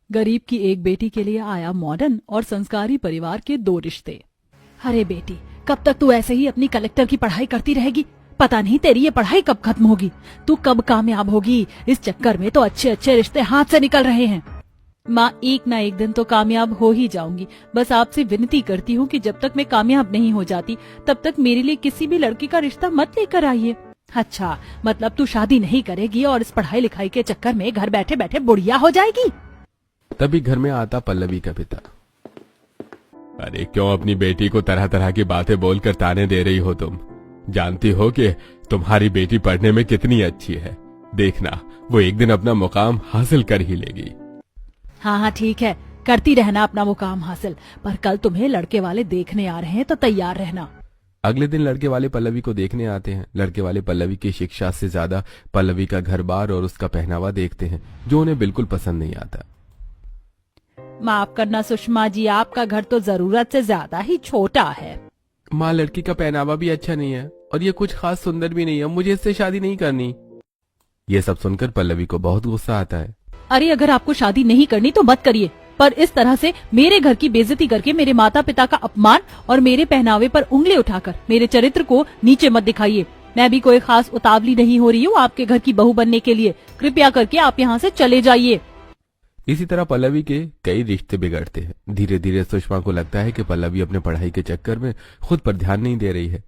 गरीब की एक बेटी के लिए आया मॉडर्न और संस्कारी परिवार के दो रिश्ते। अरे बेटी, कब तक तू ऐसे ही अपनी कलेक्टर की पढ़ाई करती रहेगी? पता नहीं तेरी ये पढ़ाई कब खत्म होगी, तू कब कामयाब होगी। इस चक्कर में तो अच्छे अच्छे रिश्ते हाथ से निकल रहे हैं। माँ, एक ना एक दिन तो कामयाब हो ही जाऊंगी। बस आपसे विनती करती हूँ कि जब तक मैं कामयाब नहीं हो जाती तब तक मेरे लिए किसी भी लड़की का रिश्ता मत लेकर आइए। अच्छा, मतलब तू शादी नहीं करेगी और इस पढ़ाई लिखाई के चक्कर में घर बैठे बैठे बुढ़िया हो जाएगी। तभी घर में आता पल्लवी का पिता। अरे क्यों अपनी बेटी को तरह तरह की बातें बोलकर ताने दे रही हो तुम? जानती हो कि तुम्हारी बेटी पढ़ने में कितनी अच्छी है। देखना, वो एक दिन अपना मुकाम हासिल कर ही लेगी। हाँ हाँ ठीक है, करती रहना अपना मुकाम हासिल, पर कल तुम्हें लड़के वाले देखने आ रहे हैं तो तैयार रहना। अगले दिन लड़के वाले पल्लवी को देखने आते हैं। लड़के वाले पल्लवी की शिक्षा से ज्यादा पल्लवी का घर बार और उसका पहनावा देखते हैं, जो उन्हें बिल्कुल पसंद नहीं आता। माफ करना सुषमा जी, आपका घर तो जरूरत से ज्यादा ही छोटा है। माँ, लड़की का पहनावा भी अच्छा नहीं है और ये कुछ खास सुंदर भी नहीं है, मुझे इससे शादी नहीं करनी। ये सब सुनकर पल्लवी को बहुत गुस्सा आता है। अरे अगर आपको शादी नहीं करनी तो मत करिए, पर इस तरह से मेरे घर की बेइज्जती करके, मेरे माता पिता का अपमान और मेरे पहनावे पर उंगली उठाकर मेरे चरित्र को नीचे मत दिखाइए। मैं भी कोई खास उतावली नहीं हो रही हूँ आपके घर की बहू बनने के लिए। कृपया करके आप यहाँ से चले जाइए। इसी तरह पल्लवी के कई रिश्ते बिगड़ते हैं। धीरे धीरे सुषमा को लगता है कि पल्लवी अपने पढ़ाई के चक्कर में खुद पर ध्यान नहीं दे रही है,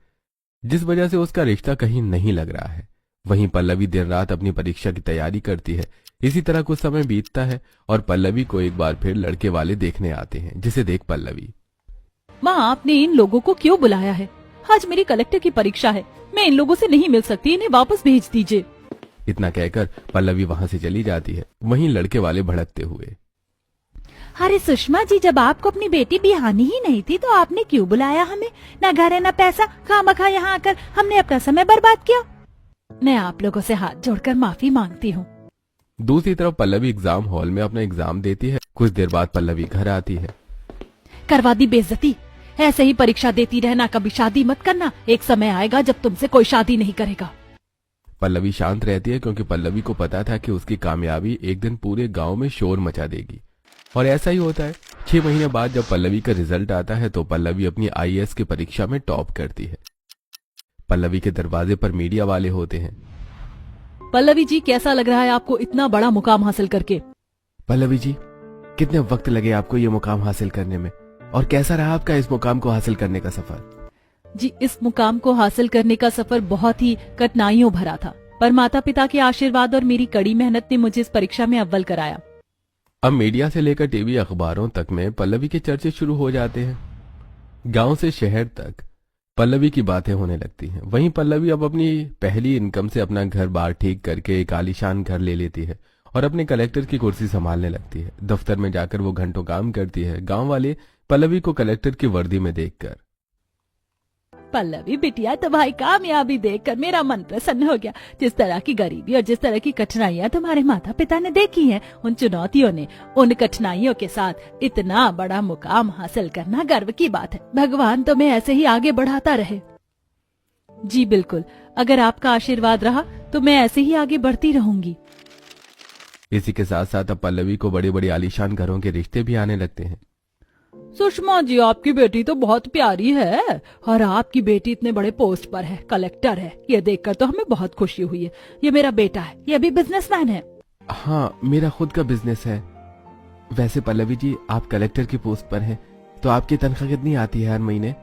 जिस वजह से उसका रिश्ता कहीं नहीं लग रहा है। वहीं पल्लवी दिन रात अपनी परीक्षा की तैयारी करती है। इसी तरह कुछ समय बीतता है और पल्लवी को एक बार फिर लड़के वाले देखने आते हैं, जिसे देख पल्लवी। माँ, आपने इन लोगों को क्यों बुलाया है? आज मेरी कलेक्टर की परीक्षा है, मैं इन लोगों से नहीं मिल सकती, इन्हें वापस भेज दीजिए। इतना कहकर पल्लवी वहां से चली जाती है। वहीं लड़के वाले भड़कते हुए, अरे सुषमा जी, जब आपको अपनी बेटी बिहानी ही नहीं थी तो आपने क्यों बुलाया हमें? ना घर है ना पैसा, खामखा यहाँ आकर हमने अपना समय बर्बाद किया। मैं आप लोगों से हाथ जोड़कर माफी मांगती हूँ। दूसरी तरफ पल्लवी एग्जाम हॉल में अपना एग्जाम देती है। कुछ देर बाद पल्लवी घर आती है। करवा दी बेइज्जती, ऐसे ही परीक्षा देती रहना, कभी शादी मत करना। एक समय आएगा जब तुमसे कोई शादी नहीं करेगा। पल्लवी शांत रहती है क्योंकि पल्लवी को पता था कि उसकी कामयाबी एक दिन पूरे गांव में शोर मचा देगी। और ऐसा ही होता है। 6 महीने बाद जब पल्लवी का रिजल्ट आता है तो पल्लवी अपनी आईएएस की परीक्षा में टॉप करती है। पल्लवी के दरवाजे पर मीडिया वाले होते हैं। पल्लवी जी, कैसा लग रहा है आपको इतना बड़ा मुकाम हासिल करके? पल्लवी जी, कितने वक्त लगे आपको ये मुकाम हासिल करने में, और कैसा रहा आपका इस मुकाम को हासिल करने का सफर? जी, इस मुकाम को हासिल करने का सफर बहुत ही कठिनाइयों भरा था, पर माता पिता के आशीर्वाद और मेरी कड़ी मेहनत ने मुझे इस परीक्षा में अव्वल कराया। अब मीडिया से लेकर टीवी अखबारों तक में पल्लवी के चर्चे शुरू हो जाते हैं। गांव से शहर तक पल्लवी की बातें होने लगती हैं। वहीं पल्लवी अब अपनी पहली इनकम से अपना घर बार ठीक करके एक आलीशान घर ले लेती है और अपने कलेक्टर की कुर्सी संभालने लगती है। दफ्तर में जाकर वो घंटों काम करती है। गांव वाले पल्लवी को कलेक्टर की वर्दी में देखकर, पल्लवी बिटिया, तुम्हारी कामयाबी देखकर मेरा मन प्रसन्न हो गया। जिस तरह की गरीबी और जिस तरह की कठिनाइयां तुम्हारे माता पिता ने देखी हैं, उन चुनौतियों ने, उन कठिनाइयों के साथ इतना बड़ा मुकाम हासिल करना गर्व की बात है। भगवान तुम्हें ऐसे ही आगे बढ़ाता रहे। जी बिल्कुल, अगर आपका आशीर्वाद रहा तो मैं ऐसे ही आगे बढ़ती रहूंगी। इसी के साथ साथ अब पल्लवी को बड़े बड़े आलीशान घरों के रिश्ते भी आने लगते हैं। सुषमा जी, आपकी बेटी तो बहुत प्यारी है और आपकी बेटी इतने बड़े पोस्ट पर है, कलेक्टर है। ये देखकर तो हमें बहुत खुशी हुई है। ये मेरा बेटा है, ये भी बिजनेसमैन है। हाँ, मेरा खुद का बिजनेस है। वैसे पल्लवी जी, आप कलेक्टर की पोस्ट पर हैं, तो आपकी तनख्वाह कितनी आती है हर महीने?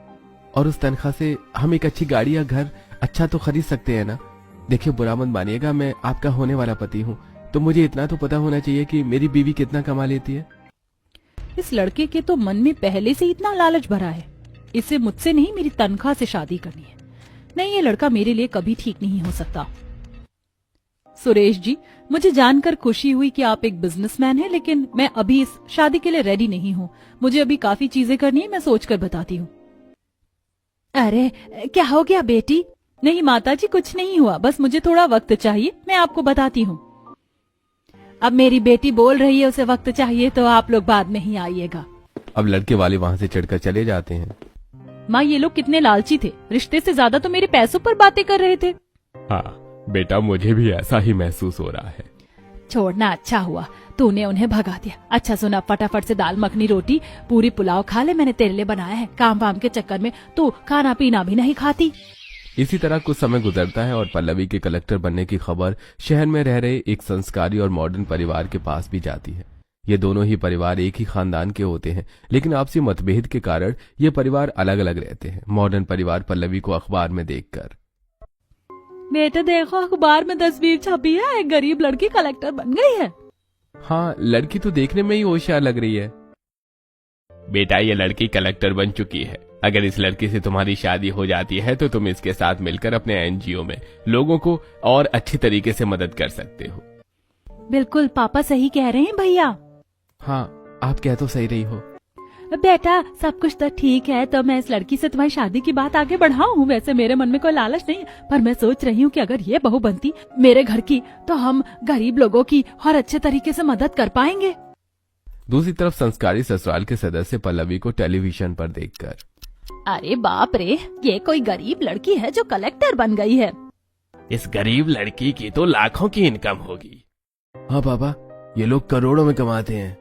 और उस तनख्वाह से हम एक अच्छी गाड़ी या घर अच्छा तो खरीद सकते हैं ना? देखिए, बुरा मत मानिएगा, मैं आपका होने वाला पति हूँ, तो मुझे इतना तो पता होना चाहिए कि मेरी बीवी कितना कमा लेती है। इस लड़के के तो मन में पहले से इतना लालच भरा है। इसे मुझसे नहीं, मेरी तनख्वाह से शादी करनी है। नहीं, ये लड़का मेरे लिए कभी ठीक नहीं हो सकता। सुरेश जी, मुझे जानकर खुशी हुई कि आप एक बिजनेसमैन हैं, लेकिन मैं अभी इस शादी के लिए रेडी नहीं हूँ। मुझे अभी काफी चीजें करनी है, मैं सोचकर बताती हूँ। अरे क्या हो गया बेटी? नहीं माताजी, कुछ नहीं हुआ, बस मुझे थोड़ा वक्त चाहिए, मैं आपको बताती हूँ। अब मेरी बेटी बोल रही है उसे वक्त चाहिए, तो आप लोग बाद में ही आइएगा। अब लड़के वाले वहां से चढ़कर चले जाते हैं। माँ, ये लोग कितने लालची थे, रिश्ते से ज्यादा तो मेरे पैसों पर बातें कर रहे थे। हाँ बेटा, मुझे भी ऐसा ही महसूस हो रहा है। छोड़ना अच्छा हुआ, तूने उन्हें भगा दिया। अच्छा सुना, फटाफट से दाल मखनी रोटी पूरी पुलाव खा ले, मैंने तेरे लिए बनाया है। काम वाम के चक्कर में तू खाना पीना भी नहीं खाती। इसी तरह कुछ समय गुजरता है और पल्लवी के कलेक्टर बनने की खबर शहर में रह रहे एक संस्कारी और मॉडर्न परिवार के पास भी जाती है। ये दोनों ही परिवार एक ही खानदान के होते हैं, लेकिन आपसी मतभेद के कारण ये परिवार अलग अलग रहते हैं। मॉडर्न परिवार पल्लवी को अखबार में देखकर, बेटा देखो अखबार में तस्वीर छपी है, एक गरीब लड़की कलेक्टर बन गई है। हाँ, लड़की तो देखने में ही होशियार लग रही है। बेटा, ये लड़की कलेक्टर बन चुकी है। अगर इस लड़की से तुम्हारी शादी हो जाती है तो तुम इसके साथ मिलकर अपने एनजीओ में लोगों को और अच्छी तरीके से मदद कर सकते हो। बिल्कुल पापा सही कह रहे हैं भैया। हाँ, आप कह तो सही रही हो। बेटा सब कुछ तो ठीक है, तो मैं इस लड़की से तुम्हारी शादी की बात आगे बढ़ाऊं। वैसे मेरे मन में कोई लालच नहीं, पर मैं सोच रही हूँ कि अगर ये बहू बनती मेरे घर की तो हम गरीब लोगों की और अच्छे तरीके से मदद कर पाएंगे। दूसरी तरफ संस्कारी ससुराल के सदस्य पल्लवी को टेलीविजन पर देखकर, अरे बाप रे, ये कोई गरीब लड़की है जो कलेक्टर बन गई है। इस गरीब लड़की की तो लाखों की इनकम होगी। हाँ पापा, ये लोग करोड़ों में कमाते हैं।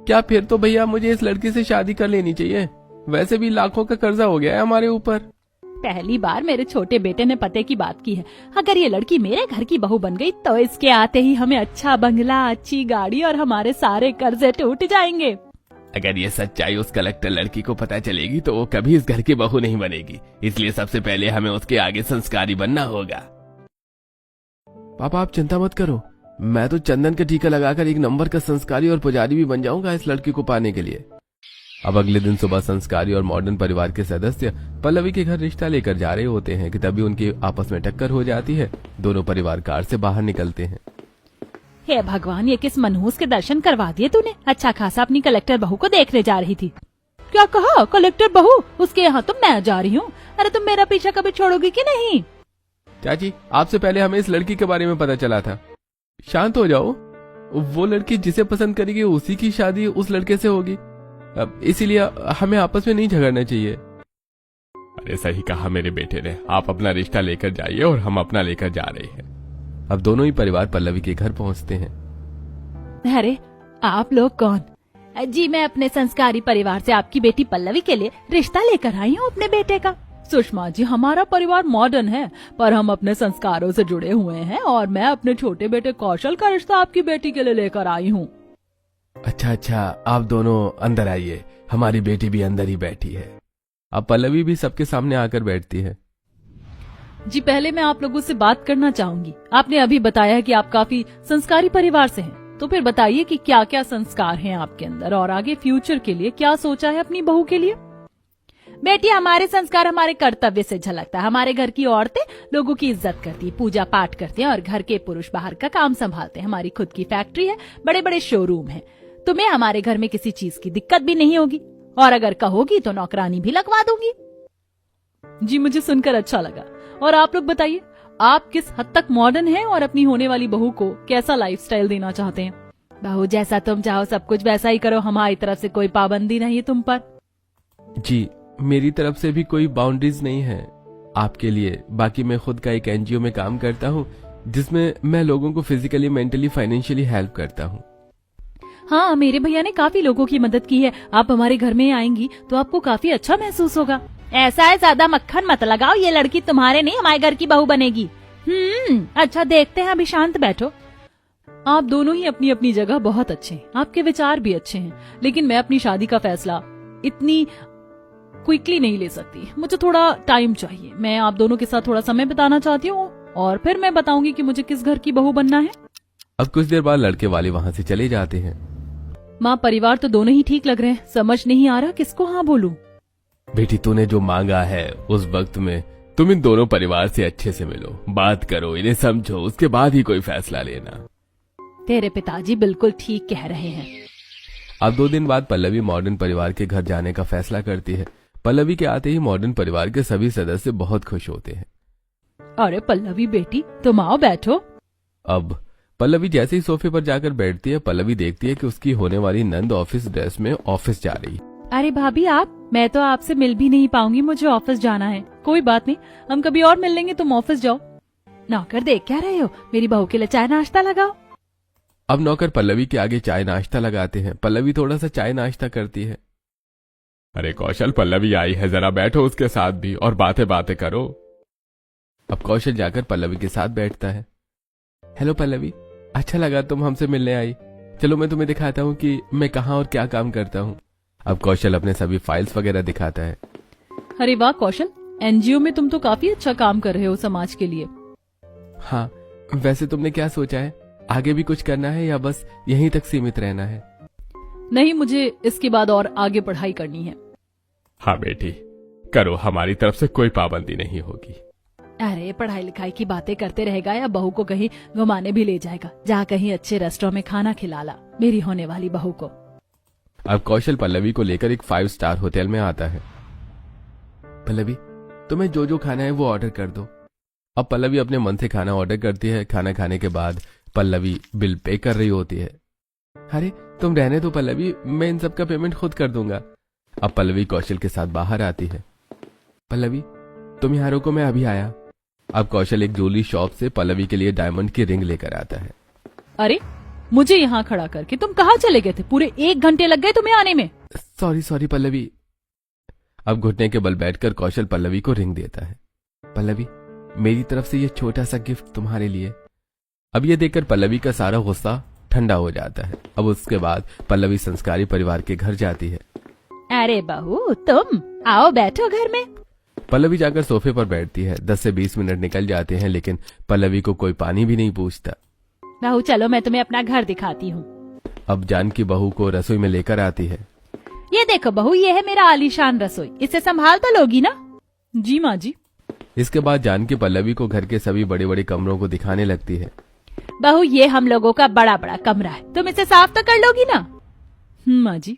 क्या फिर तो भैया मुझे इस लड़की से शादी कर लेनी चाहिए। वैसे भी लाखों का कर्जा हो गया है हमारे ऊपर। पहली बार मेरे छोटे बेटे ने पते की बात की है। अगर ये लड़की मेरे घर की बहू बन गई तो इसके आते ही हमें अच्छा बंगला, अच्छी गाड़ी और हमारे सारे कर्जे टूट जाएंगे। अगर ये सच्चाई उस कलेक्टर लड़की को पता चलेगी तो वो कभी इस घर की बहू नहीं बनेगी। इसलिए सबसे पहले हमें उसके आगे संस्कारी बनना होगा। पापा आप चिंता मत करो, मैं तो चंदन का टीका लगाकर एक नंबर का संस्कारी और पुजारी भी बन जाऊंगा इस लड़की को पाने के लिए। अब अगले दिन सुबह संस्कारी और मॉडर्न परिवार के सदस्य पल्लवी के घर रिश्ता लेकर जा रहे होते हैं कि तभी उनकी आपस में टक्कर हो जाती है। दोनों परिवार कार से बाहर निकलते हैं। हे भगवान, ये किस मनहूस के दर्शन करवा दिए तूने। अच्छा खासा अपनी कलेक्टर बहू को देखने जा रही थी। क्या कहा? कलेक्टर बहू? उसके यहाँ तो मैं जा रही हूँ। अरे तुम मेरा पीछा कभी छोड़ोगी कि नहीं? चाची, आपसे पहले हमें इस लड़की के बारे में पता चला था। शांत हो जाओ, वो लड़की जिसे पसंद करेगी उसी की शादी उस लड़के से होगी, इसीलिए हमें आपस में नहीं झगड़ना चाहिए। अरे सही कहा मेरे बेटे ने, आप अपना रिश्ता लेकर जाइए और हम अपना लेकर जा रहे हैं। अब दोनों ही परिवार पल्लवी के घर पहुंचते हैं। अरे आप लोग कौन? जी मैं अपने संस्कारी परिवार से आपकी बेटी पल्लवी के लिए रिश्ता लेकर आई हूँ अपने बेटे का। सुषमा जी, हमारा परिवार मॉडर्न है पर हम अपने संस्कारों से जुड़े हुए हैं और मैं अपने छोटे बेटे कौशल का रिश्ता आपकी बेटी के लिए लेकर आई हूँ। अच्छा, आप दोनों अंदर आइए, हमारी बेटी भी अंदर ही बैठी है। अब पल्लवी भी सबके सामने आकर बैठती है। जी पहले मैं आप लोगों से बात करना चाहूंगी। आपने अभी बताया कि आप काफी संस्कारी परिवार से हैं, तो फिर बताइए कि क्या क्या संस्कार हैं आपके अंदर और आगे फ्यूचर के लिए क्या सोचा है अपनी बहू के लिए? बेटी, हमारे संस्कार हमारे कर्तव्य से झलकता है। हमारे घर की औरतें लोगों की इज्जत करती है, पूजा पाठ करते हैं और घर के पुरुष बाहर का काम संभालते हैं। हमारी खुद की फैक्ट्री है, बड़े बड़े शोरूम है। तुम्हें हमारे घर में किसी चीज की दिक्कत भी नहीं होगी और अगर कहोगी तो नौकरानी भी लगवा दूंगी। जी मुझे सुनकर अच्छा लगा। और आप लोग बताइए, आप किस हद तक मॉडर्न हैं और अपनी होने वाली बहू को कैसा लाइफस्टाइल देना चाहते हैं? बहू जैसा तुम चाहो सब कुछ वैसा ही करो, हमारी तरफ से कोई पाबंदी नहीं है तुम पर। जी मेरी तरफ से भी कोई बाउंड्रीज नहीं है आपके लिए। बाकी मैं खुद का एक एनजीओ में काम करता हूँ जिसमें मैं लोगों को फिजिकली, मेंटली, फाइनेंशियली हेल्प करता हूँ। हाँ, मेरे भैया ने काफी लोगों की मदद की है। आप हमारे घर में आएंगी तो आपको काफी अच्छा महसूस होगा। ऐसा है, ज्यादा मक्खन मत लगाओ, ये लड़की तुम्हारे नहीं हमारे घर की बहू बनेगी। अच्छा देखते हैं, अभी शांत बैठो। आप दोनों ही अपनी अपनी जगह बहुत अच्छे हैं, आपके विचार भी अच्छे हैं, लेकिन मैं अपनी शादी का फैसला इतनी क्विकली नहीं ले सकती। मुझे थोड़ा टाइम चाहिए। मैं आप दोनों के साथ थोड़ा समय बिताना चाहती हूँ और फिर मैं बताऊंगी कि मुझे किस घर की बहू बनना है। अब कुछ देर बाद लड़के वाले वहाँ से चले जाते हैं। माँ, परिवार तो दोनों ही ठीक लग रहे हैं, समझ नहीं आ रहा किसको हाँ बोलूं। बेटी, तूने जो मांगा है उस वक्त में तुम इन दोनों परिवार से अच्छे से मिलो, बात करो, इन्हें समझो, उसके बाद ही कोई फैसला लेना। तेरे पिताजी बिल्कुल ठीक कह रहे हैं। अब 2 दिन बाद पल्लवी मॉडर्न परिवार के घर जाने का फैसला करती है। पल्लवी के आते ही मॉडर्न परिवार के सभी सदस्य बहुत खुश होते हैं। अरे पल्लवी बेटी, तुम आओ बैठो। अब पल्लवी जैसे ही सोफे पर जाकर बैठती है, पल्लवी देखती है कि उसकी होने वाली नंद ऑफिस ड्रेस में ऑफिस जा रही। अरे भाभी आप, मैं तो आपसे मिल भी नहीं पाऊंगी, मुझे ऑफिस जाना है। कोई बात नहीं, हम कभी और मिल लेंगे, तुम ऑफिस जाओ। नौकर देख क्या रहे हो, मेरी बहू के लिए चाय नाश्ता लगाओ। अब नौकर पल्लवी के आगे चाय नाश्ता लगाते हैं। पल्लवी थोड़ा सा चाय नाश्ता करती है। अरे कौशल, पल्लवी आई है, जरा बैठो उसके साथ भी और बातें बातें करो। अब कौशल जाकर पल्लवी के साथ बैठता है। हेलो पल्लवी, अच्छा लगा तुम हमसे मिलने आई। चलो मैं तुम्हें दिखाता हूँ कि मैं कहाँ और क्या काम करता हूँ। अब कौशल अपने सभी फाइल्स वगैरह दिखाता है। अरे वाह कौशल, एनजीओ में तुम तो काफी अच्छा काम कर रहे हो समाज के लिए। हाँ, वैसे तुमने क्या सोचा है, आगे भी कुछ करना है या बस यहीं तक सीमित रहना है? नहीं, मुझे इसके बाद और आगे पढ़ाई करनी है। हाँ बेटी, करो, हमारी तरफ से कोई पाबंदी नहीं होगी। अरे पढ़ाई लिखाई की बातें करते रहेगा या बहू को कहीं घुमाने भी ले जाएगा? जा कहीं अच्छे रेस्टोरेंट में खाना खिला ला मेरी होने वाली बहू को। अब कौशल पल्लवी को लेकर एक 5 स्टार होटल में आता है। पल्लवी, तुम्हें जो जो खाना है वो ऑर्डर कर दो। अब पल्लवी अपने मन से खाना ऑर्डर करती है। खाना खाने के बाद पल्लवी बिल पे कर रही होती है। अरे तुम रहने दो पल्लवी, मैं इन सब का पेमेंट खुद कर दूंगा। अब पल्लवी कौशल के साथ बाहर आती है। पल्लवी, तुम यहाँ रुको, मैं अभी आया। अब कौशल एक ज्वेलरी शॉप से पल्लवी के लिए डायमंड की रिंग लेकर आता है। अरे मुझे यहाँ खड़ा करके तुम कहाँ चले गए थे? पूरे 1 घंटे लग गए तुम्हें आने में। सॉरी पल्लवी। अब घुटने के बल बैठकर कौशल पल्लवी को रिंग देता है। पल्लवी, मेरी तरफ से ये छोटा सा गिफ्ट तुम्हारे लिए। अब ये देखकर पल्लवी का सारा गुस्सा ठंडा हो जाता है। अब उसके बाद पल्लवी संस्कारी परिवार के घर जाती है। अरे बहू, तुम आओ बैठो घर में। पल्लवी जाकर सोफे पर बैठती है। 10 से 20 मिनट निकल जाते हैं, लेकिन पल्लवी को कोई पानी भी नहीं पूछता। बहू चलो, मैं तुम्हें अपना घर दिखाती हूँ। अब जानकी बहू को रसोई में लेकर आती है। ये देखो बहू, ये है मेरा आलीशान रसोई, इसे संभाल तो लोगी ना? जी माँ जी। इसके बाद जानकी पल्लवी को घर के सभी बड़े बड़े कमरों को दिखाने लगती है। बहू, ये हम लोगों का बड़ा बड़ा कमरा है, तुम इसे साफ तो कर लोगी ना? माँ जी।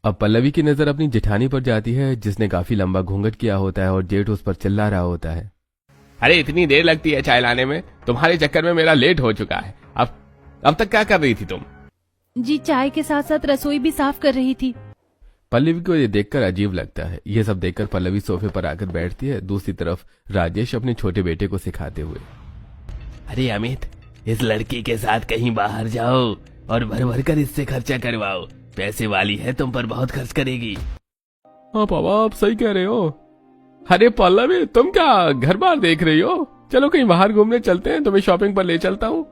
अब पल्लवी की नजर अपनी जेठानी पर जाती है, जिसने काफी लंबा घूंघट किया होता है और जेठ उस पर चिल्ला रहा होता है। अरे इतनी देर लगती है चाय लाने में, तुम्हारे चक्कर में मेरा लेट हो चुका है। अब तक क्या कर रही थी तुम? जी चाय के साथ साथ रसोई भी साफ कर रही थी। पल्लवी को ये देखकर अजीब लगता है। ये सब देखकर पल्लवी सोफे पर आकर बैठती है। दूसरी तरफ राजेश अपने छोटे बेटे को सिखाते हुए। अरे अमित, इस लड़की के साथ कहीं बाहर जाओ और भर भर कर इससे खर्चा करवाओ। पैसे वाली है, तुम पर बहुत खर्च करेगी। हाँ पापा, आप सही कह रहे हो। अरे पल्लवी, तुम क्या घर बार देख रही हो? चलो कहीं बाहर घूमने चलते हैं, तुम्हें शॉपिंग पर ले चलता हूँ।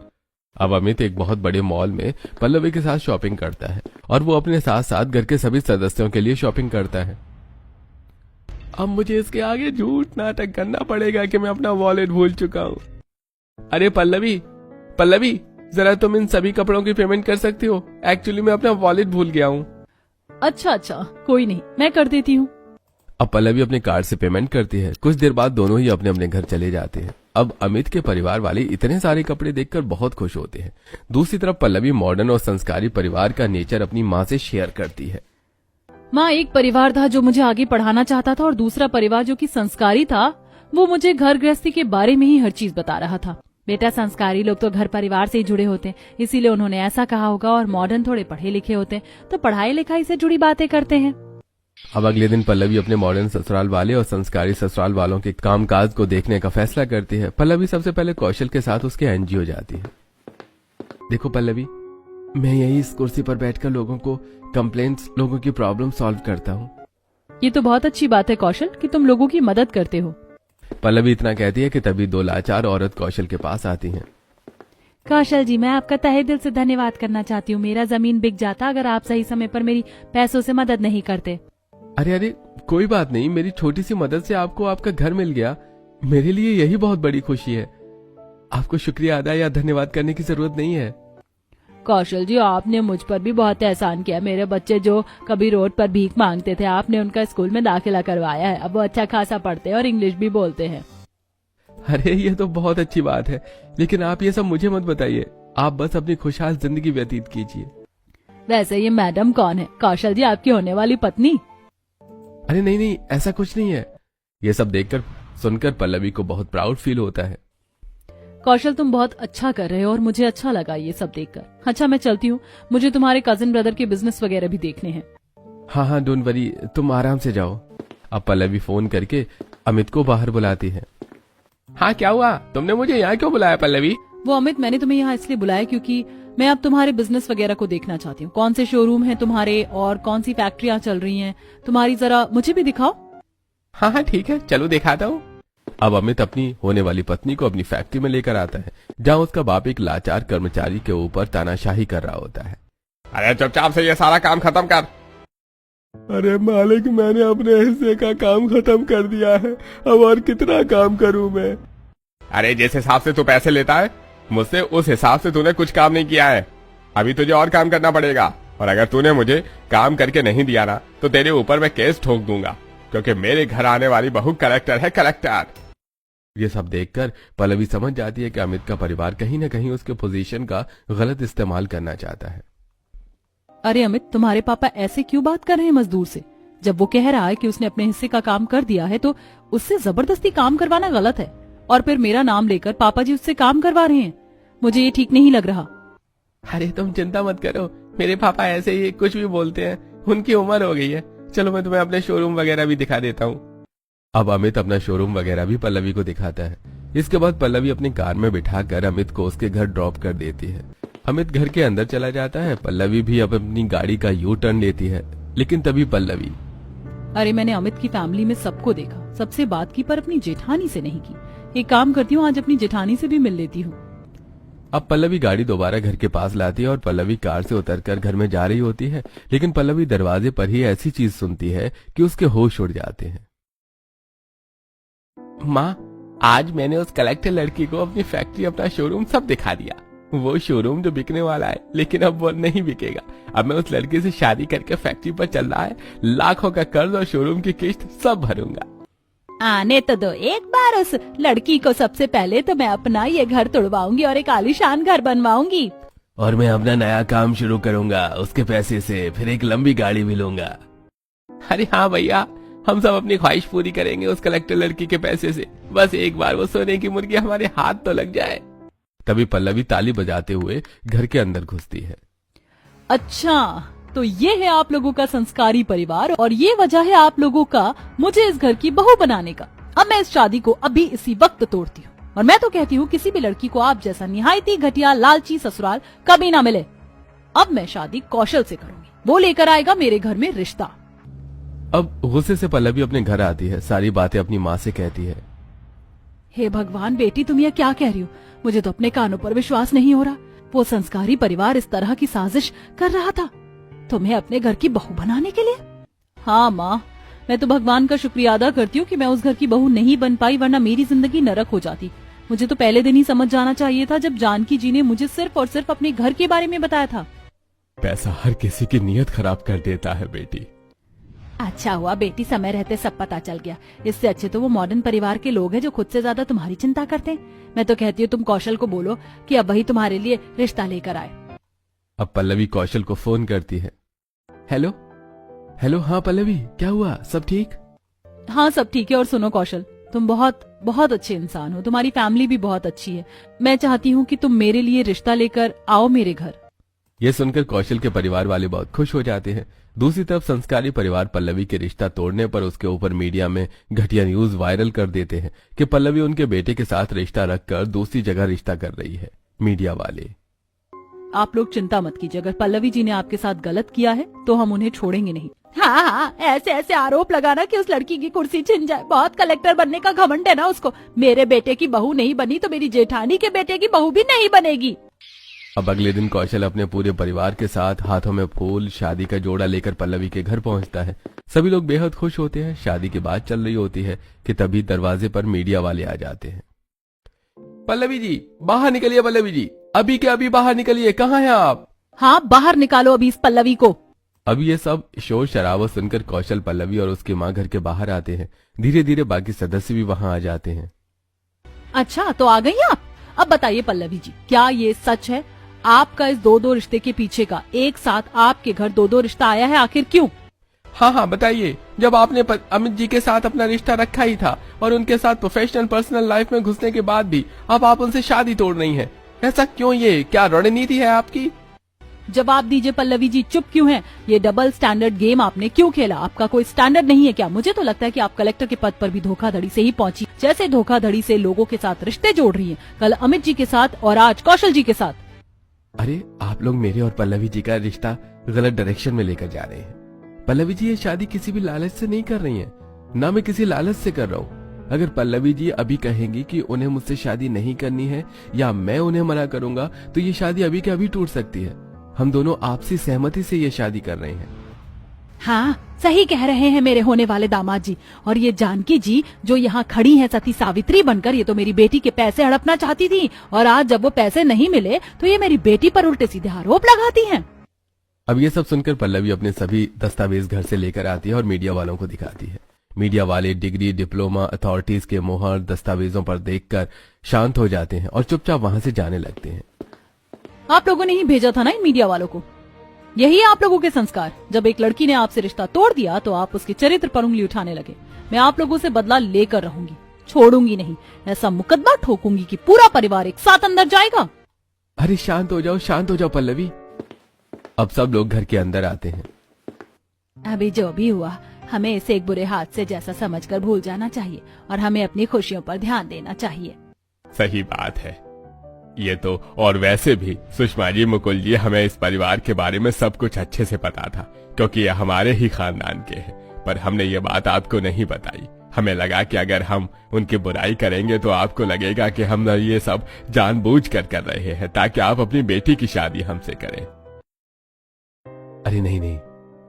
अब अमित एक बहुत बड़े मॉल में पल्लवी के साथ शॉपिंग करता है और वो अपने साथ साथ घर के सभी सदस्यों के लिए शॉपिंग करता है। अब मुझे इसके आगे झूठ नाटक करना पड़ेगा कि मैं अपना वॉलेट भूल चुका हूँ। अरे पल्लवी, जरा तुम इन सभी कपड़ों की पेमेंट कर सकती हो? एक्चुअली मैं अपना वॉलेट भूल गया हूँ। अच्छा, कोई नहीं, मैं कर देती हूँ। अब पल्लवी अपने कार्ड से पेमेंट करती है। कुछ देर बाद दोनों ही अपने अपने घर चले जाते हैं। अब अमित के परिवार वाले इतने सारे कपड़े देखकर बहुत खुश होते हैं। दूसरी तरफ पल्लवी मॉडर्न और संस्कारी परिवार का नेचर अपनी माँ से शेयर करती है। माँ, एक परिवार था जो मुझे आगे पढ़ाना चाहता था और दूसरा परिवार जो कि संस्कारी था, वो मुझे घर गृहस्थी के बारे में ही हर चीज बता रहा था। बेटा, संस्कारी लोग तो घर परिवार से ही जुड़े होते हैं, इसीलिए उन्होंने ऐसा कहा होगा, और मॉडर्न थोड़े पढ़े लिखे होते हैं तो पढ़ाई लिखाई से जुड़ी बातें करते हैं। अब अगले दिन पल्लवी अपने मॉडर्न ससुराल वाले और संस्कारी ससुराल वालों के कामकाज को देखने का फैसला करती है। पल्लवी सबसे पहले कौशल के साथ उसके एनजीओ जाती है। देखो पल्लवी, मैं यही इस कुर्सी पर बैठकर लोगों को कंप्लेंट्स, लोगों की प्रॉब्लम सॉल्व करता हूँ। ये तो बहुत अच्छी बात है कौशल कि तुम लोगों की मदद करते हो। पल्लवी इतना कहती है कि तभी 2 लाचार औरत कौशल के पास आती हैं। कौशल जी, मैं आपका तहे दिल से धन्यवाद करना चाहती हूँ। मेरा जमीन बिक जाता अगर आप सही समय पर मेरी पैसों से मदद नहीं करते। अरे कोई बात नहीं, मेरी छोटी सी मदद से आपको आपका घर मिल गया, मेरे लिए यही बहुत बड़ी खुशी है। आपको शुक्रिया अदा या धन्यवाद करने की जरूरत नहीं है। कौशल जी, आपने मुझ पर भी बहुत एहसान किया। मेरे बच्चे जो कभी रोड पर भीख मांगते थे, आपने उनका स्कूल में दाखिला करवाया है। अब वो अच्छा खासा पढ़ते हैं और इंग्लिश भी बोलते हैं। अरे ये तो बहुत अच्छी बात है, लेकिन आप ये सब मुझे मत बताइए। आप बस अपनी खुशहाल जिंदगी व्यतीत कीजिए। वैसे ये मैडम कौन है? कौशल जी, आपकी होने वाली पत्नी? अरे नहीं, ऐसा कुछ नहीं है। ये सब देखकर सुनकर पल्लवी को बहुत प्राउड फील होता है। कौशल, तुम बहुत अच्छा कर रहे हो और मुझे अच्छा लगा ये सब देखकर। अच्छा, मैं चलती हूँ, मुझे तुम्हारे कजिन ब्रदर के बिजनेस वगैरह भी देखने हैं। हाँ, डोंट वरी, तुम आराम से जाओ। अब पल्लवी फोन करके अमित को बाहर बुलाती है। हाँ, क्या हुआ? तुमने मुझे यहाँ क्यों बुलाया पल्लवी? वो अमित, मैंने तुम्हें यहाँ इसलिए बुलाया क्योंकि मैं अब तुम्हारे बिजनेस वगैरह को देखना चाहती हूँ। कौन से शोरूम है तुम्हारे और कौन सी फैक्ट्रियां चल रही हैं तुम्हारी, जरा मुझे भी दिखाओ। हाँ हाँ ठीक है, चलो दिखाता हूँ। अब अमित अपनी होने वाली पत्नी को अपनी फैक्ट्री में लेकर आता है, जहाँ उसका बाप एक लाचार कर्मचारी के ऊपर तानाशाही कर रहा होता है। अरे चुपचाप से ये सारा काम खत्म कर। अरे मालिक, मैंने अपने हिस्से का काम खत्म कर दिया है, अब और कितना काम करूं मैं। अरे जिस हिसाब से तू पैसे लेता है मुझसे, उस हिसाब से तूने कुछ काम नहीं किया है। अभी तुझे और काम करना पड़ेगा, और अगर तूने मुझे काम करके नहीं दिया ना तो तेरे ऊपर मैं केस ठोक दूंगा, क्योंकि मेरे घर आने वाली बहू कलेक्टर है, कलेक्टर। ये सब देखकर पल्लवी समझ जाती है कि अमित का परिवार कहीं न कहीं उसके पोजीशन का गलत इस्तेमाल करना चाहता है। अरे अमित, तुम्हारे पापा ऐसे क्यों बात कर रहे हैं मजदूर से? जब वो कह रहा है कि उसने अपने हिस्से का काम कर दिया है तो उससे जबरदस्ती काम करवाना गलत है, और फिर मेरा नाम लेकर पापा जी उससे काम करवा रहे हैं। मुझे ये ठीक नहीं लग रहा। अरे तुम चिंता मत करो, मेरे पापा ऐसे ही कुछ भी बोलते हैं, उनकी उम्र हो गई है। चलो मैं तुम्हें अपने शोरूम वगैरह भी दिखा देता हूँ। अब अमित अपना शोरूम वगैरह भी पल्लवी को दिखाता है। इसके बाद पल्लवी अपनी कार में बिठाकर अमित को उसके घर ड्रॉप कर देती है। अमित घर के अंदर चला जाता है। पल्लवी भी अब अपनी गाड़ी का यू टर्न लेती है, लेकिन तभी पल्लवी, अरे मैंने अमित की फैमिली में सबको देखा, सबसे बात की, पर अपनी जेठानी से नहीं की। एक काम करती हूँ, आज अपनी जेठानी से भी मिल लेती हूँ। अब पल्लवी गाड़ी दोबारा घर के पास लाती है और पल्लवी कार से उतरकर घर में जा रही होती है, लेकिन पल्लवी दरवाजे पर ही ऐसी चीज सुनती है कि उसके होश उड़ जाते हैं। माँ, आज मैंने उस कलेक्टर लड़की को अपनी फैक्ट्री, अपना शोरूम सब दिखा दिया। वो शोरूम जो बिकने वाला है, लेकिन अब वो नहीं बिकेगा। अब मैं उस लड़की से शादी करके फैक्ट्री पर चल रहा है, लाखों का कर्ज और शोरूम की किस्त सब भरूंगा। आने तो दो एक बार उस लड़की को। सबसे पहले तो मैं अपना ये घर तोड़वाऊंगी और एक आलीशान घर बनवाऊंगी, और मैं अपना नया काम शुरू करूंगा उसके पैसे से, फिर एक लंबी गाड़ी भी लूंगा। अरे हाँ भैया, हम सब अपनी ख्वाहिश पूरी करेंगे उस कलेक्टर लड़की के पैसे से। बस एक बार वो सोने की मुर्गी हमारे हाथ तो लग जाए। तभी पल्लवी ताली बजाते हुए घर के अंदर घुसती है। अच्छा, तो ये है आप लोगों का संस्कारी परिवार, और ये वजह है आप लोगों का मुझे इस घर की बहू बनाने का। अब मैं इस शादी को अभी इसी वक्त तोड़ती हूँ, और मैं तो कहती हूँ किसी भी लड़की को आप जैसा निहायती घटिया लालची ससुराल कभी ना मिले। अब मैं शादी कौशल से करूंगी, वो लेकर आएगा मेरे घर में रिश्ता। अब गुस्से से पल्लवी अपने घर आती है, सारी बातें अपनी माँ से कहती है। हे भगवान बेटी, तुम यह क्या कह रही हो? मुझे तो अपने कानों पर विश्वास नहीं हो रहा। वो संस्कारी परिवार इस तरह की साजिश कर रहा था तुम्हें अपने घर की बहू बनाने के लिए? हाँ माँ, मैं तो भगवान का शुक्रिया अदा करती हूँ कि मैं उस घर की बहू नहीं बन पाई, वरना मेरी जिंदगी नरक हो जाती। मुझे तो पहले दिन ही समझ जाना चाहिए था, जब जानकी जी ने मुझे सिर्फ और सिर्फ अपने घर के बारे में बताया था। पैसा हर किसी की नीयत खराब कर देता है बेटी। अच्छा हुआ बेटी, समय रहते सब पता चल गया। इससे अच्छे तो वो मॉडर्न परिवार के लोग हैं जो खुद से ज्यादा तुम्हारी चिंता करते हैं। मैं तो कहती हूँ तुम कौशल को बोलो कि अब वही तुम्हारे लिए रिश्ता लेकर आए। अब पल्लवी कौशल को फोन करती है। हेलो हेलो, हाँ पल्लवी, क्या हुआ, सब ठीक? हाँ सब ठीक है। और सुनो कौशल, तुम बहुत बहुत अच्छे इंसान हो, तुम्हारी फैमिली भी बहुत अच्छी है। मैं चाहती हूँ कि तुम मेरे लिए रिश्ता लेकर आओ मेरे घर। ये सुनकर कौशल के परिवार वाले बहुत खुश हो जाते हैं। दूसरी तरफ संस्कारी परिवार पल्लवी के रिश्ता तोड़ने पर उसके ऊपर मीडिया में घटिया न्यूज वायरल कर देते हैं कि पल्लवी उनके बेटे के साथ रिश्ता रखकर दूसरी जगह रिश्ता कर रही है। मीडिया वाले, आप लोग चिंता मत कीजिए, अगर पल्लवी जी ने आपके साथ गलत किया है तो हम उन्हें छोड़ेंगे नहीं। हाँ हाँ, ऐसे ऐसे आरोप लगाना कि उस लड़की की कुर्सी छिन जाए, बहुत कलेक्टर बनने का घमंड है ना उसको। मेरे बेटे की बहू नहीं बनी तो मेरी जेठानी के बेटे की बहू भी नहीं बनेगी। अब अगले दिन कौशल अपने पूरे परिवार के साथ हाथों में फूल, शादी का जोड़ा लेकर पल्लवी के घर पहुंचता है। सभी लोग बेहद खुश होते हैं। शादी की बात चल रही होती है कि तभी दरवाजे पर मीडिया वाले आ जाते हैं। पल्लवी जी, बाहर निकलिए। पल्लवी जी, अभी के अभी बाहर निकलिए, कहाँ हैं आप? हाँ, बाहर निकालो अभी इस पल्लवी को। अब ये सब शोर शराबा सुनकर कौशल, पल्लवी और उसकी माँ घर के बाहर आते हैं। धीरे धीरे बाकी सदस्य भी वहाँ आ जाते हैं। अच्छा, तो आ गई आप। अब बताइए पल्लवी जी, क्या ये सच है आपका इस दो रिश्ते के पीछे का? एक साथ आपके घर दो रिश्ता आया है, आखिर क्यों? हाँ हाँ बताइए। जब आपने अमित जी के साथ अपना रिश्ता रखा ही था और उनके साथ प्रोफेशनल पर्सनल लाइफ में घुसने के बाद भी अब आप उनसे शादी तोड़ रही हैं, ऐसा क्यों? ये क्या रणनीति है आपकी? जवाब दीजिए पल्लवी जी, चुप क्यों हैं? ये डबल स्टैंडर्ड गेम आपने क्यों खेला? आपका कोई स्टैंडर्ड नहीं है क्या? मुझे तो लगता है कि आप कलेक्टर के पद पर भी धोखाधड़ी से ही पहुंची, जैसे धोखाधड़ी से लोगों के साथ रिश्ते जोड़ रही हैं, कल अमित जी के साथ और आज कौशल जी के साथ। अरे आप लोग मेरे और पल्लवी जी का रिश्ता गलत डायरेक्शन में लेकर जा रहे हैं। पल्लवी जी ये शादी किसी भी लालच से नहीं कर रही हैं, ना मैं किसी लालच से कर रहा हूँ। अगर पल्लवी जी अभी कहेंगी कि उन्हें मुझसे शादी नहीं करनी है या मैं उन्हें मना करूंगा तो ये शादी अभी के अभी टूट सकती है। हम दोनों आपसी सहमति से ये शादी कर रहे हैं। हाँ, सही कह रहे हैं मेरे होने वाले दामाद जी। और ये जानकी जी जो यहाँ खड़ी हैं सती सावित्री बनकर, ये तो मेरी बेटी के पैसे हड़पना चाहती थी, और आज जब वो पैसे नहीं मिले तो ये मेरी बेटी पर उल्टे सीधे आरोप लगाती हैं। अब ये सब सुनकर पल्लवी अपने सभी दस्तावेज घर से लेकर आती है और मीडिया वालों को दिखाती है। मीडिया वाले डिग्री, डिप्लोमा, अथॉरिटीज के मोहर दस्तावेजों पर देखकर शांत हो जाते हैं और चुपचाप वहां से जाने लगते हैं। आप लोगों ने ही भेजा था ना इन मीडिया वालों को। यही आप लोगों के संस्कार। जब एक लड़की ने आपसे रिश्ता तोड़ दिया तो आप उसके चरित्र पर उंगली उठाने लगे। मैं आप लोगों से बदला लेकर रहूंगी, छोड़ूंगी नहीं। ऐसा मुकदमा ठोकूंगी कि पूरा परिवार एक साथ अंदर जाएगा। अरे शांत हो जाओ पल्लवी। अब सब लोग घर के अंदर आते हैं। अभी जो भी हुआ हमें इसे एक बुरे हाथ से जैसा समझकर भूल जाना चाहिए और हमें अपनी खुशियों पर ध्यान देना चाहिए। सही बात है ये तो। और वैसे भी सुषमा जी, मुकुल जी, हमें इस परिवार के बारे में सब कुछ अच्छे से पता था क्योंकि ये हमारे ही खानदान के हैं। पर हमने ये बात आपको नहीं बताई। हमें लगा कि अगर हम उनकी बुराई करेंगे तो आपको लगेगा कि हम ये सब जानबूझकर कर रहे हैं ताकि आप अपनी बेटी की शादी हमसे करें। अरे नहीं,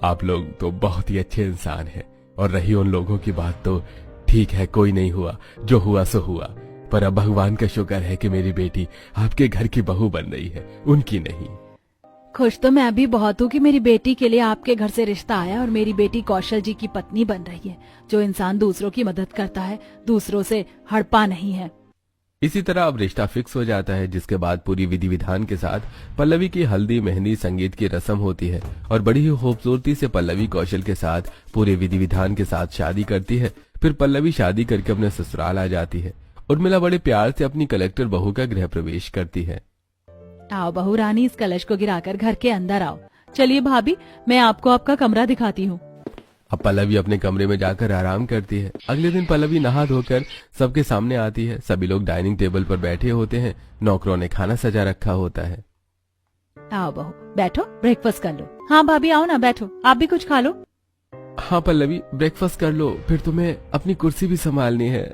आप लोग तो बहुत ही अच्छे इंसान हैं। और रही उन लोगों की बात तो ठीक है, कोई नहीं हुआ, जो हुआ सो हुआ। पर अब भगवान का शुक्र है कि मेरी बेटी आपके घर की बहू बन रही है, उनकी नहीं। खुश तो मैं भी बहुत हूँ कि मेरी बेटी के लिए आपके घर से रिश्ता आया और मेरी बेटी कौशल जी की पत्नी बन रही है। जो इंसान दूसरों की मदद करता है दूसरों से हड़पा नहीं है। इसी तरह अब रिश्ता फिक्स हो जाता है, जिसके बाद पूरी विधि विधान के साथ पल्लवी की हल्दी, मेहंदी, संगीत की रस्म होती है और बड़ी ही खूबसूरती से पल्लवी कौशल के साथ पूरे विधि विधान के साथ शादी करती है। फिर पल्लवी शादी करके अपने ससुराल आ जाती है। उर्मिला बड़े प्यार से अपनी कलेक्टर बहू का गृह प्रवेश करती है। आओ बहू रानी, इस कलश को गिराकर घर के अंदर आओ। चलिए भाभी, मैं आपको आपका कमरा दिखाती हूँ। अब पल्लवी अपने कमरे में जाकर आराम करती है। अगले दिन पल्लवी नहा धोकर सबके सामने आती है। सभी लोग डाइनिंग टेबल पर बैठे होते हैं। नौकरों ने खाना सजा रखा होता है। आओ बहू बैठो, ब्रेकफास्ट कर लो। हाँ भाभी आओ ना, बैठो, आप भी कुछ खा लो। हाँ पल्लवी, ब्रेकफास्ट कर लो, फिर तुम्हें अपनी कुर्सी भी संभालनी है।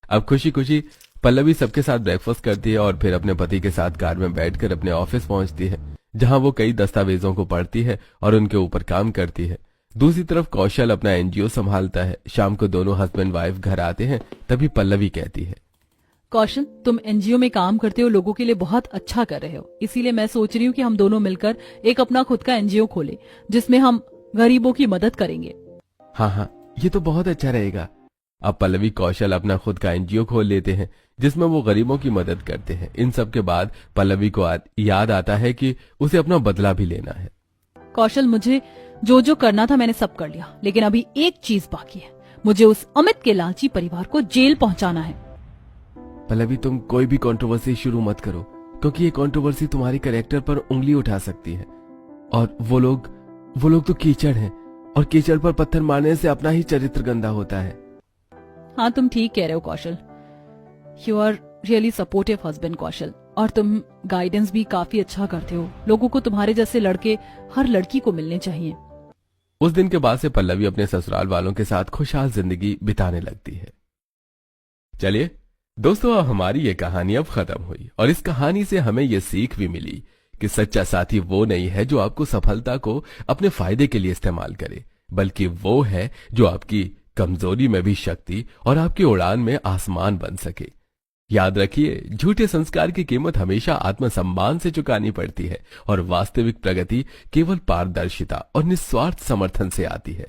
अब खुशी खुशी पल्लवी सबके साथ ब्रेकफास्ट करती है और फिर अपने पति के साथ कार में बैठकर अपने ऑफिस पहुंचती है, जहां वो कई दस्तावेजों को पढ़ती है और उनके ऊपर काम करती है। दूसरी तरफ कौशल अपना एनजीओ संभालता है। शाम को दोनों हस्बैंड वाइफ घर आते हैं। तभी पल्लवी कहती है, कौशल, तुम एनजीओ में काम करते हो, लोगों के लिए बहुत अच्छा कर रहे हो। इसीलिए मैं सोच रही हूँ कि हम दोनों मिलकर एक अपना खुद का एनजीओ खोले जिसमें हम गरीबों की मदद करेंगे। हाँ, ये तो बहुत अच्छा रहेगा। अब पल्लवी कौशल अपना खुद का एनजीओ खोल लेते हैं जिसमें वो गरीबों की मदद करते हैं। इन सब के बाद पल्लवी को याद आता है कि उसे अपना बदला भी लेना है। कौशल, मुझे जो जो करना था मैंने सब कर लिया, लेकिन अभी एक चीज बाकी है। मुझे उस अमित के लालची परिवार को जेल पहुंचाना है। पल्लवी, तुम कोई भी कंट्रोवर्सी शुरू मत करो, क्योंकि ये कंट्रोवर्सी तुम्हारे कैरेक्टर पर उंगली उठा सकती है। और वो लोग तो कीचड़ हैं, और कीचड़ पर पत्थर मारने से अपना ही चरित्र गंदा होता है। हाँ, तुम ठीक कह रहे हो Kaushal. You are really supportive husband Kaushal, और तुम गाइडेंस भी काफी अच्छा करते हो। लोगों को तुम्हारे जैसे लड़के हर लड़की को मिलने चाहिए। उस दिन के बाद से पल्लवी अपने ससुराल वालों के साथ खुशहाल जिंदगी बिताने लगती है। चलिए दोस्तों, हमारी ये कहानी अब खत्म हुई और इस कहानी से हमें ये सीख भी मिली कि सच्चा साथी वो नहीं है जो आपको सफलता को अपने फायदे के लिए इस्तेमाल करे, बल्कि वो है जो आपकी कमजोरी में भी शक्ति और आपकी उड़ान में आसमान बन सके। याद रखिए, झूठे संस्कार की कीमत हमेशा आत्मसम्मान से चुकानी पड़ती है और वास्तविक प्रगति केवल पारदर्शिता और निस्वार्थ समर्थन से आती है।